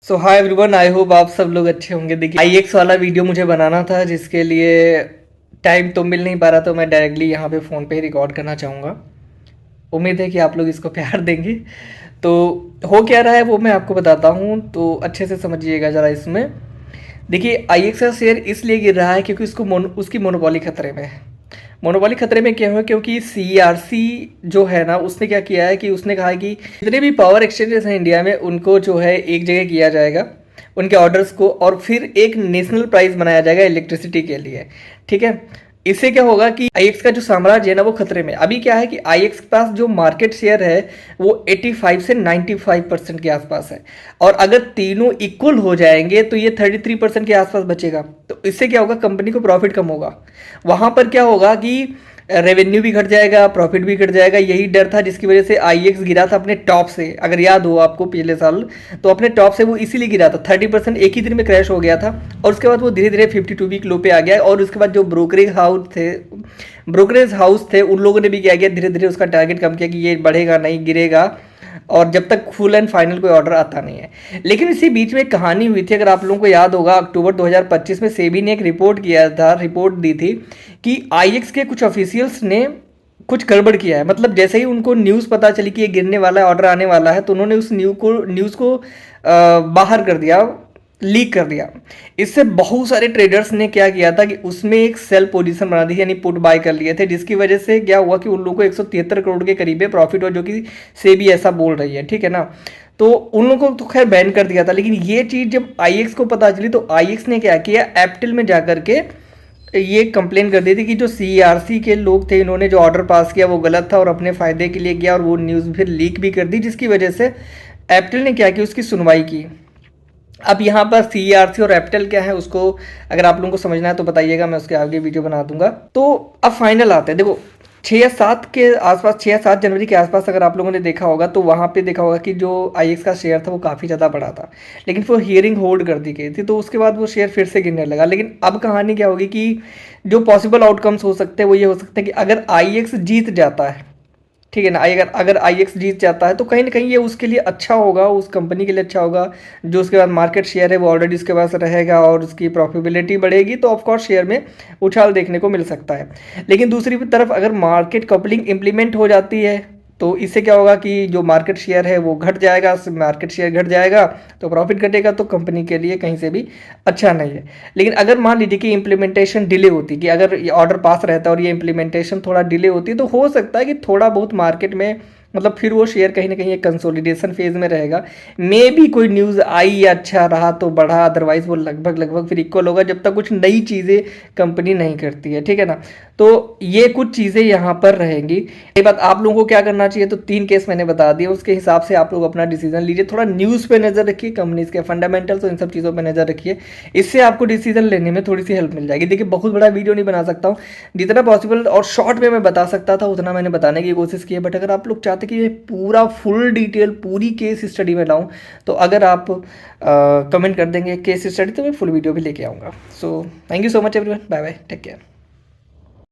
So hi everyone, I hope आप सब लोग अच्छे होंगे। देखिए IX वाला वीडियो मुझे बनाना था, जिसके लिए टाइम तो मिल नहीं पा रहा, तो मैं डायरेक्टली यहाँ पे फ़ोन पे ही रिकॉर्ड करना चाहूँगा। उम्मीद है कि आप लोग इसको प्यार देंगे। तो हो क्या रहा है वो मैं आपको बताता हूँ, तो अच्छे से समझिएगा ज़रा इसमें। देखिए IX का शेयर इसलिए गिर रहा है क्योंकि उसकी मोनोपोली खतरे में है। मोनोपोली खतरे में क्यों है? क्योंकि CERC जो है ना, उसने क्या किया है कि उसने कहा है कि जितने भी पावर एक्सचेंजेस हैं इंडिया में, उनको जो है एक जगह किया जाएगा, उनके ऑर्डर्स को, और फिर एक नेशनल प्राइस बनाया जाएगा इलेक्ट्रिसिटी के लिए। ठीक है। इससे क्या होगा कि IX का जो साम्राज्य है ना, वो खतरे में। अभी क्या है कि IX के पास जो मार्केट शेयर है वो 85 से 95% के आसपास है, और अगर तीनों इक्वल हो जाएंगे तो ये 33% के आसपास बचेगा। तो इससे क्या होगा, कंपनी को प्रॉफिट कम होगा। वहां पर क्या होगा कि रेवेन्यू भी घट जाएगा, प्रॉफिट भी घट जाएगा। यही डर था जिसकी वजह से IX गिरा था अपने टॉप से। अगर याद हो आपको पिछले साल, तो अपने टॉप से वो इसीलिए गिरा था। 30% एक ही दिन में क्रैश हो गया था, और उसके बाद वो धीरे धीरे 52 वीक लो पे आ गया। और उसके बाद जो ब्रोकरेज हाउस थे उन लोगों ने भी क्या किया, धीरे धीरे उसका टारगेट कम किया कि ये बढ़ेगा नहीं, गिरेगा, और जब तक फुल एंड फाइनल कोई ऑर्डर आता नहीं है। लेकिन इसी बीच में एक कहानी हुई थी, अगर आप लोगों को याद होगा, अक्टूबर 2025 में सेबी ने एक रिपोर्ट दी थी कि IX के कुछ ऑफिशियल्स ने कुछ गड़बड़ किया है। मतलब जैसे ही उनको न्यूज़ पता चली कि ये गिरने वाला है, ऑर्डर आने वाला है, तो उन्होंने उस न्यूज़ को बाहर कर दिया, लीक कर दिया। इससे बहुत सारे ट्रेडर्स ने क्या किया था कि उसमें एक सेल पोजीशन बना दी, यानी पुट बाय कर लिए थे, जिसकी वजह से क्या हुआ कि उन लोगों को 173 करोड़ के करीब प्रॉफिट हो, जो कि सेबी ऐसा बोल रही है। ठीक है ना। तो उन लोगों को तो खैर बैन कर दिया था, लेकिन ये चीज़ जब IX को पता चली तो IX ने क्या किया, एप्टिल में जाकर के ये कंप्लेन कर दी थी कि जो CERC के लोग थे, इन्होंने जो ऑर्डर पास किया वो गलत था और अपने फ़ायदे के लिए किया, और वो न्यूज़ फिर लीक भी कर दी, जिसकी वजह से एप्टिल ने क्या किया, उसकी सुनवाई की। अब यहाँ पर CERC और एप्टल क्या है, उसको अगर आप लोगों को समझना है तो बताइएगा, मैं उसके आगे वीडियो बना दूंगा। तो अब फाइनल आते हैं। देखो 6 या 7 के आसपास, 6 या 7 जनवरी के आसपास अगर आप लोगों ने देखा होगा, तो वहाँ पे देखा होगा कि जो IX का शेयर था वो काफ़ी ज़्यादा बढ़ा था, लेकिन फिर हियरिंग होल्ड कर दी गई थी, तो उसके बाद वो शेयर फिर से गिरने लगा। लेकिन अब कहानी क्या होगी कि जो पॉसिबल आउटकम्स हो सकते हैं वो ये हो सकते हैं कि अगर IX जीत जाता है, ठीक है ना, अगर IX जीत जाता है, तो कहीं ना कहीं ये उसके लिए अच्छा होगा, उस कंपनी के लिए अच्छा होगा। जो उसके बाद मार्केट शेयर है वो ऑलरेडी उसके पास रहेगा, और उसकी प्रॉफिटेबिलिटी बढ़ेगी, तो ऑफकोर्स शेयर में उछाल देखने को मिल सकता है। लेकिन दूसरी तरफ अगर मार्केट कपलिंग इंप्लीमेंट हो जाती है, तो इससे क्या होगा कि जो मार्केट शेयर है वो घट जाएगा। मार्केट शेयर घट जाएगा तो प्रॉफिट घटेगा, तो कंपनी के लिए कहीं से भी अच्छा नहीं है। लेकिन अगर मान लीजिए कि इम्प्लीमेंटेशन डिले होती, कि अगर ये ऑर्डर पास रहता है और ये इम्प्लीमेंटेशन थोड़ा डिले होती, तो हो सकता है कि थोड़ा बहुत मार्केट में, मतलब फिर वो शेयर कहीं ना कहीं एक कंसोलिडेशन फेज में रहेगा। मे भी कोई न्यूज़ आई या अच्छा रहा तो बढ़ा, अदरवाइज वो लगभग लगभग फिर इक्वल होगा, जब तक कुछ नई चीज़ें कंपनी नहीं करती है। ठीक है ना। तो ये कुछ चीज़ें यहाँ पर रहेंगी। ये बात आप लोगों को क्या करना चाहिए, तो 3 केस मैंने बता दिए, उसके हिसाब से आप लोग अपना डिसीजन लीजिए। थोड़ा न्यूज़ पे नज़र रखिए, कंपनीज के फंडामेंटल्स, इन सब चीज़ों पे नज़र रखिए। इससे आपको डिसीजन लेने में थोड़ी सी हेल्प मिल जाएगी। देखिए बहुत बड़ा वीडियो नहीं बना सकता हूँ, जितना पॉसिबल और शॉर्ट में मैं बता सकता था उतना मैंने बताने की कोशिश की है। बट अगर आप लोग चाहते कि ये पूरा फुल डिटेल पूरी केस स्टडी में लाऊं, तो अगर आप कमेंट कर देंगे केस स्टडी, तो मैं फुल वीडियो भी लेके आऊँगा। So thank you so much everyone, bye bye, take care.